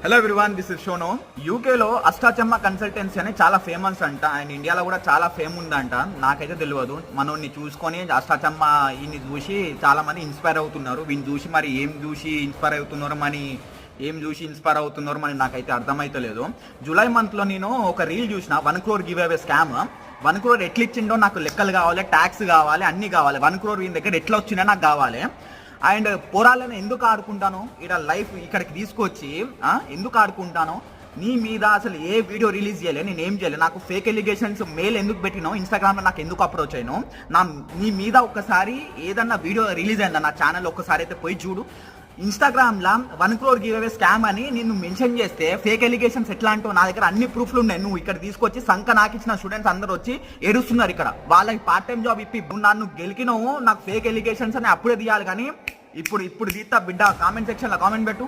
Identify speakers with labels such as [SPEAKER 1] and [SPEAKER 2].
[SPEAKER 1] Hello everyone, this is షోనో. యూకేలో Ashtachamma consultancy అని చాలా ఫేమస్ అంట, అండ్ ఇండియాలో కూడా చాలా ఫేమ్ ఉందంట. నాకైతే తెలియదు. మనోడిని చూసుకొని అష్టాచమ్మ ఈయన్ని చూసి చాలా మంది ఇన్స్పైర్ అవుతున్నారు. వీని చూసి మరి ఏం చూసి ఇన్స్పైర్ అవుతున్నారు మరి నాకైతే అర్థమైతలేదు. జూలై మంత్లో నేను ఒక రీల్ చూసిన, 1 crore give away scam. 1 crore ఎట్లా ఇచ్చిండో నాకు లెక్కలు కావాలి, ట్యాక్స్ కావాలి, అన్నీ కావాలి. 1 crore వీని దగ్గర ఎట్లా వచ్చినా నాకు కావాలి. అండ్ పోరాలని ఎందుకు ఆడుకుంటాను ఇక్కడ లైఫ్ ఇక్కడికి తీసుకొచ్చి ఎందుకు ఆడుకుంటాను? నీ మీద అసలు ఏ వీడియో రిలీజ్ చేయలే, నేను ఏం చేయలేదు. నాకు ఫేక్ ఎలిగేషన్స్ మెయిల్ ఎందుకు పెట్టినావు, ఇన్స్టాగ్రామ్లో నాకు ఎందుకు అప్రోచ్ అయినావు? నీ మీద ఒక్కసారి ఏదన్నా వీడియో రిలీజ్ అయిందా నా ఛానల్ ఒక్కసారి అయితే పోయి చూడు. ఇన్స్టాగ్రామ్లో 1 crore గివ్ అవే స్కామ్ అని నిన్ను మెన్షన్ చేస్తే ఫేక్ ఎలిగేషన్స్ ఎట్లా అంటావు? నా దగ్గర అన్ని ప్రూఫ్లు ఉన్నాయి. నువ్వు ఇక్కడ తీసుకొచ్చి సంఖ నాకిచ్చిన స్టూడెంట్స్ అందరూ వచ్చి ఏడుస్తున్నారు. ఇక్కడ వాళ్ళకి పార్ట్ టైం జాబ్ ఇప్పి నన్ను గెలికినావు, నాకు ఫేక్ ఎలిగేషన్స్ అని అప్పుడే తీయాలి. కానీ ఇప్పుడు తీస్తా బిడ్డ. కామెంట్ సెక్షన్లో కామెంట్ పెట్టు.